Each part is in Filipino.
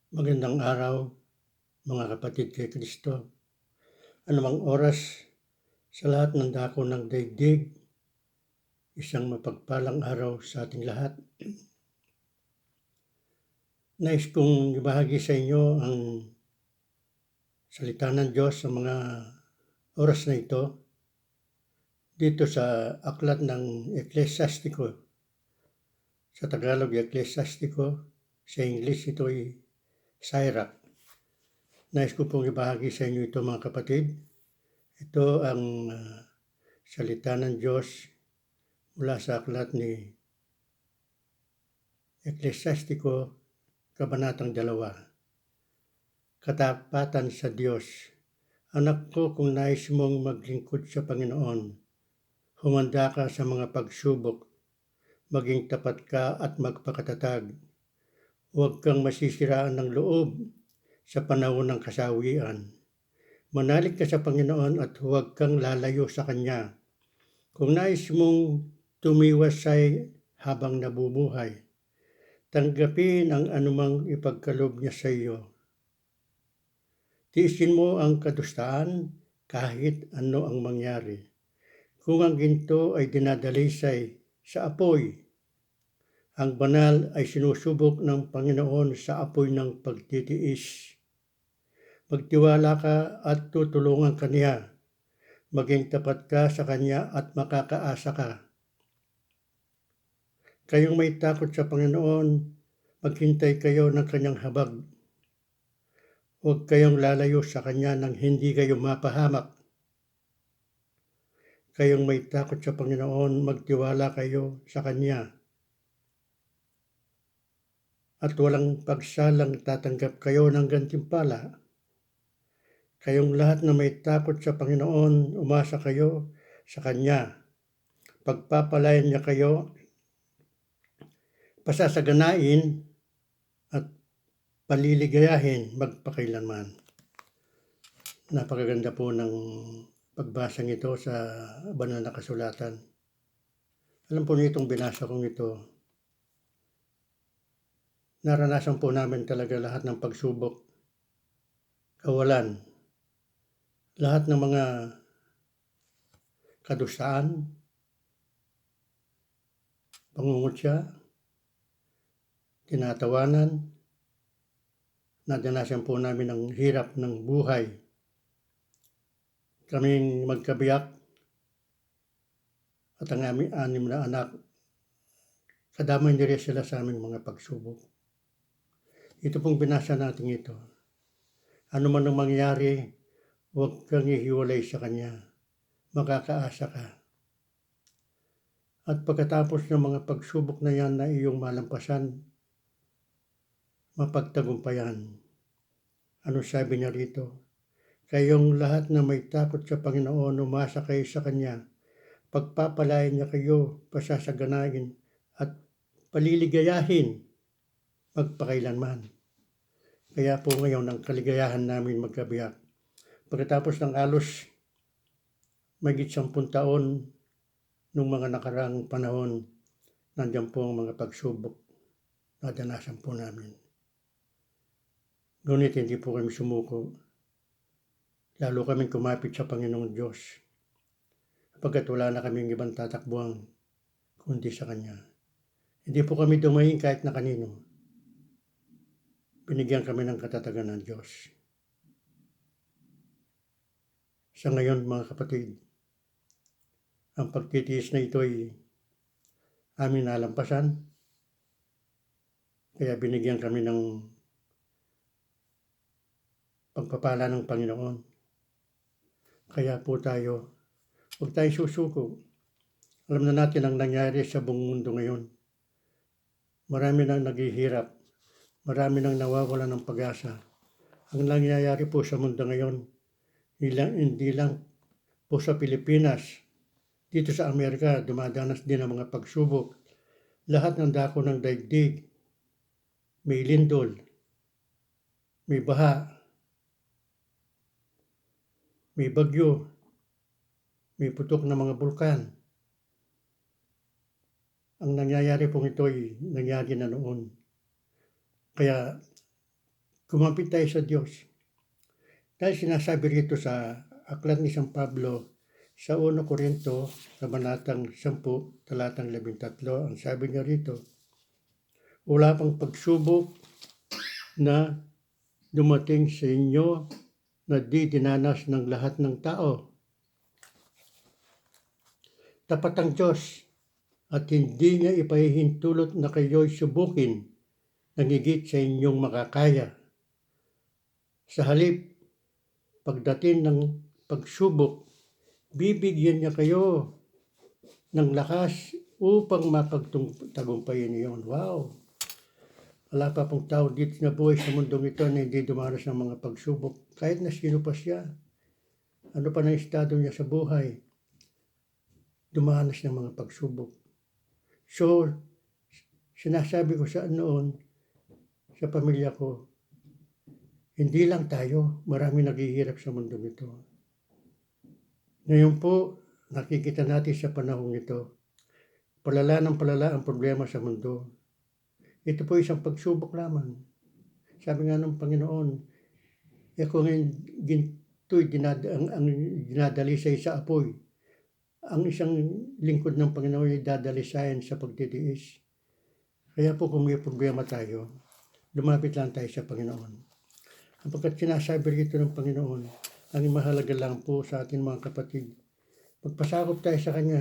Magandang araw, mga kapatid kay Kristo. Anumang oras, sa lahat ng dako ng daigdig, isang mapagpalang araw sa ating lahat. Nais kong ibahagi sa inyo ang salita ng Diyos sa mga oras na ito dito sa aklat ng Eklesiastiko. Sa Tagalog, Eklesiastiko. Sa English, ito ay Sirach. Nais ko pong ibahagi sa inyo ito, mga kapatid. Ito ang salita ng Diyos mula sa aklat ni Eklesiastiko, Kabanatang 2. Katapatan sa Diyos. Anak ko, kung nais mong maglingkod sa Panginoon, humanda ka sa mga pagsubok, maging tapat ka at magpakatatag. Huwag kang masisiraan ng loob sa panahon ng kasawian. Manalig ka sa Panginoon at huwag kang lalayo sa Kanya. Kung nais mong tumiwasay habang nabubuhay, tanggapin ang anumang ipagkaloob niya sa iyo. Tiisin mo ang kadustaan kahit ano ang mangyari. Kung ang ginto ay dinadalisay sa apoy, ang banal ay sinusubok ng Panginoon sa apoy ng pagtitiis. Magtiwala ka at tutulungan ka niya. Maging tapat ka sa Kanya at makakaasa ka. Kayong may takot sa Panginoon, maghintay kayo ng Kanyang habag. Huwag kayong lalayo sa Kanya nang hindi kayo mapahamak. Kayong may takot sa Panginoon, magtiwala kayo sa Kanya. At walang pagsalang tatanggap kayo ng gantimpala. Kayong lahat na may takot sa Panginoon, umasa kayo sa Kanya. Pagpapalayan niya kayo, pasasaganain at paliligayahin magpakailanman. Napakaganda po ng pagbasang ito sa banal na kasulatan. Alam po niyo itong binasa kong ito, naranasan po namin talaga lahat ng pagsubok, kawalan, lahat ng mga kadustaan, pangungutya, tinatawanan, nadanasan po namin ang hirap ng buhay. Kaming magkabiyak at ang aming 6 na anak, kadamay na rin sila sa aming mga pagsubok. Ito pong binasa natin ito. Ano man ang mangyari, huwag kang ihiwalay sa Kanya. Makakaasa ka. At pagkatapos ng mga pagsubok na yan na iyong malampasan, mapagtagumpayan. Ano sabi niya rito? Kayong lahat na may takot sa Panginoon, umasa kayo sa Kanya. Pagpapalain niya kayo, pasasaganain at paliligayahin magpakailanman. Kaya po ngayon ang kaligayahan namin magkabiyak. Pagkatapos ng halos mahigit 10 taon nung mga nakaraang panahon, nandiyan po ang mga pagsubok na danasan po namin. Ngunit hindi po kami sumuko. Lalo kaming kumapit sa Panginoong Diyos. Pagkat wala na kaming ibang tatakbuhan kundi sa Kanya. Hindi po kami dumayin kahit na kanino. Binigyan kami ng katatagan ng Diyos. Sa ngayon, mga kapatid, ang pagtitiis na ito ay aming nalampasan. Kaya binigyan kami ng pagpapala ng Panginoon. Kaya po tayo, huwag tayong susuko. Alam na natin ang nangyari sa buong mundo ngayon. Marami nang naghihirap. Marami nang nawawala ng pag-asa. Ang nangyayari po sa mundo ngayon, hindi lang po sa Pilipinas, dito sa Amerika, dumadanas din ang mga pagsubok. Lahat ng dako ng daigdig, may lindol, may baha, may bagyo, may putok na mga bulkan. Ang nangyayari pong ito ay nangyari na noon. Kaya Kumapit tayo sa Diyos. Dahil sinasabi rito sa aklat ni San Pablo sa 1 Korinto, kabanatang 10, talatang 13, ang sabi niya rito, wala pang pagsubok na dumating sa inyo na di dinanas ng lahat ng tao. Tapat ang Diyos at hindi niya ipahihintulot na kayo'y subukin ng higit sa inyong makakaya. Sa halip, pagdating ng pagsubok, bibigyan niya kayo ng lakas upang mapagtagumpayin niyon. Wow! Wala pa pong tao dito na buhay sa mundong ito na hindi dumaras ng mga pagsubok. Kahit na sino pa siya, ano pa na estado niya sa buhay, dumanas ng mga pagsubok. So, sinasabi ko sa noon, sa pamilya ko, hindi lang tayo, marami naghihirap sa mundong ito. Ngayon po, nakikita natin sa panahon ito, palala ng palala ang problema sa mundo. Ito po isang pagsubok lamang. Sabi nga ng Panginoon, kung ginto'y dinadalisay sa apoy, ang isang lingkod ng Panginoon ay dadalisayan sa pagtitiis. Kaya po kung may problema tayo, lumapit lang tayo sa Panginoon. Kapagkat sinasabi rito ng Panginoon, ang mahalaga lang po sa ating mga kapatid, magpasakop tayo sa Kanya,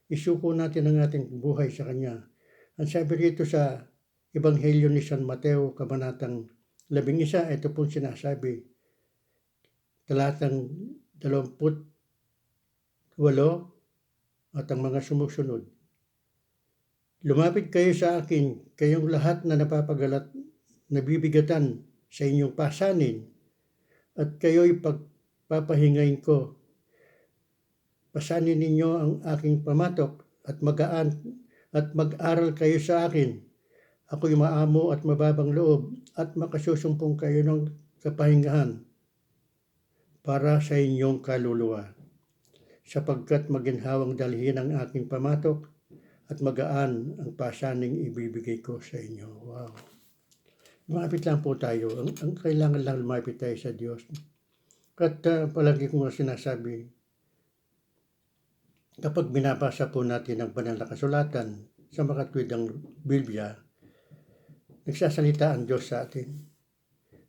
isuko natin ang ating buhay sa Kanya. Ang sabi rito sa Ebanghelyo ni San Mateo, kabanatang 11, ito pong sinasabi, talatang 28 at ang mga sumusunod. Lumapit kayo sa akin, kayong lahat na napapagalat, nabibigatan sa inyong pasanin, at kayo'y pagpapahingain ko. Pasanin ninyo ang aking pamatok at magaan at mag-aral kayo sa akin. Ako'y maamo at mababang loob at makasusumpong kayo ng kapahingahan para sa inyong kaluluwa. Sapagkat maginhawang dalhin ang aking pamatok at magaan ang pasaning ibibigay ko sa inyo. Wow! Lumapit lang po tayo. Ang kailangan lang lumapit tayo sa Diyos. At palagi ko nga sinasabi, kapag binabasa po natin ang banal na kasulatan sa makatwid ng Biblia, nagsasalita ang Diyos sa atin.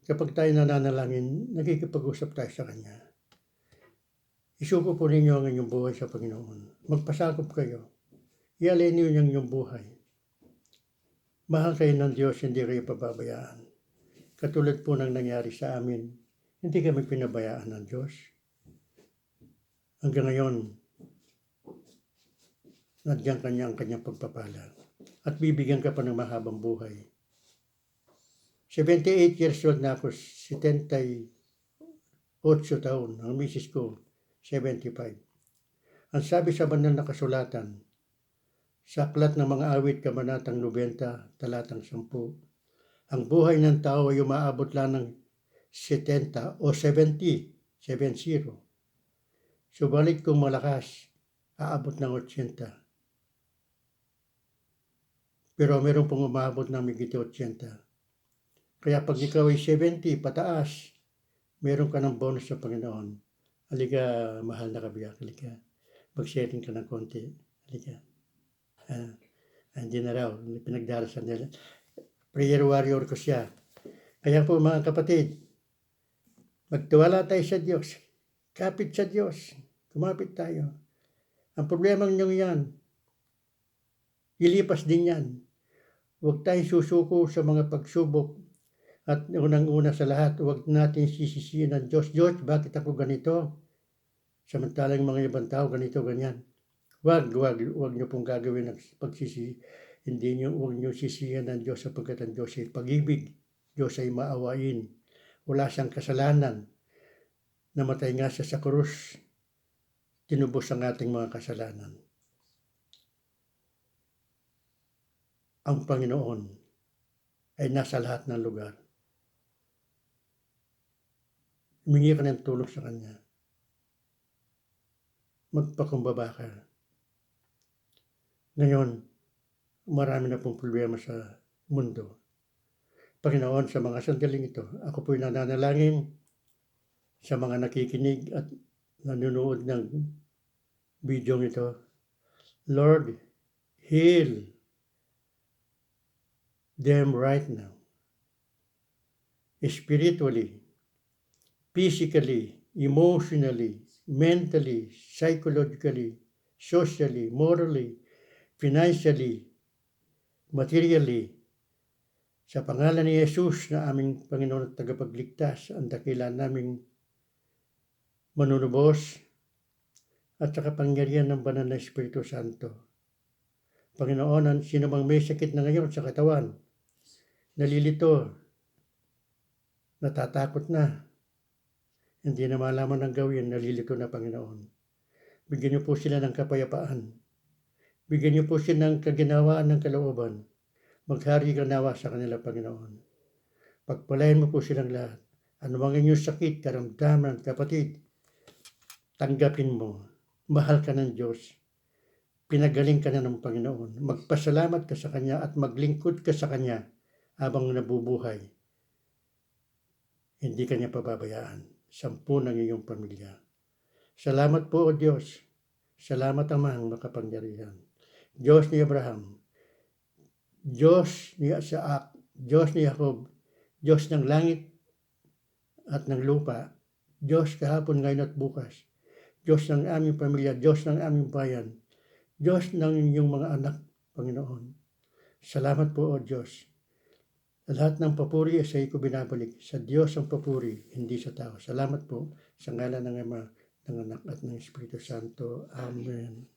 Kapag tayo nananalangin, nakikipag-usap tayo sa Kanya. Isuko po ninyo ang inyong buhay sa Panginoon. Magpasakop kayo. Ialin niyo ang inyong buhay. Mahal kayo ng Diyos, hindi kayo pababayaan. Katulad po ng nangyari sa amin, hindi kami pinabayaan ng Diyos. Hanggang ngayon, nandiyan Kanya ang Kanyang pagpapala. At bibigyan ka pa ng mahabang buhay. 78 years old na ako, 78 taon, ang misis ko, 75. Ang sabi sa banal na kasulatan, sa aklat ng mga awit, kabanatang 90, talatang 10, ang buhay ng tao ay umaabot lang ng 70 o 70. Subalit kung malakas, aabot ng 80. Pero meron pong umaabot ng higit 80. Kaya pag ikaw ay 70, pataas, meron ka ng bonus sa Panginoon. Halika, mahal na kabiyak, halika. Mag-sharing ka ng konti. Halika. Hindi na raw, pinagdarasan nila. Prayer warrior ko siya. Kaya po mga kapatid, magtiwala tayo sa Diyos. Kapit sa Diyos. Kumapit tayo. Ang problema nyo yan, ilipas din yan. Huwag tayong susuko sa mga pagsubok. At unang-una sa lahat, huwag natin sisisihin ng Diyos. Diyos, bakit ako ganito? Samantalang mga ibang tao ganito, ganyan. Huwag niyo pong gagawin ng pagsisi. Huwag niyo sisihan ng Diyos sapagkat ang Diyos ay pag-ibig. Diyos ay maawain. Wala siyang kasalanan. Namatay nga siya sa krus. Tinubos ang ating mga kasalanan. Ang Panginoon ay nasa lahat ng lugar. Humingi ka ng tulong sa Kanya. Magpakumbaba ka. Ngayon, marami na pong problema sa mundo. Panginoon, sa mga sandaling ito, ako po'y nananalangin sa mga nakikinig at nanonood ng video ito. Lord, heal them right now. Spiritually, physically, emotionally, mentally, psychologically, socially, morally, financially, materially. Sa pangalan ni Jesus na aming Panginoon at tagapagligtas, ang dakila naming manunubos at sa kapangyarihan ng banal na Espiritu Santo. Panginoon, sino mang may sakit na ngayon sa katawan, nalilito, natatakot na, hindi na malaman ang gawin, nalilito na Panginoon. Bigyan niyo po sila ng kapayapaan. Bigyan niyo po sila ng kaginawaan ng kalooban. Maghari ka nawa sa kanila, Panginoon. Pagpalain mo po silang lahat. Ano mang inyong sakit, karamdaman, kapatid, tanggapin mo. Mahal ka ng Diyos. Pinagaling ka na ng Panginoon. Magpasalamat ka sa Kanya at maglingkod ka sa Kanya habang nabubuhay. Hindi ka niya pababayaan. 10 ng iyong pamilya. Salamat po, O Diyos. Salamat, Amang makapangyarihan. Diyos ni Abraham, Diyos ni Isaac, Diyos ni Jacob, Diyos ng langit at ng lupa, Diyos kahapon, ngayon at bukas, Diyos ng aming pamilya, Diyos ng aming bayan, Diyos ng inyong mga anak, Panginoon. Salamat po, O Diyos. Lahat ng papuri sa iyo ko binabalik. Sa Diyos ang papuri, hindi sa tao. Salamat po sa ngalan ng Ama, ng Anak at ng Espiritu Santo. Amen.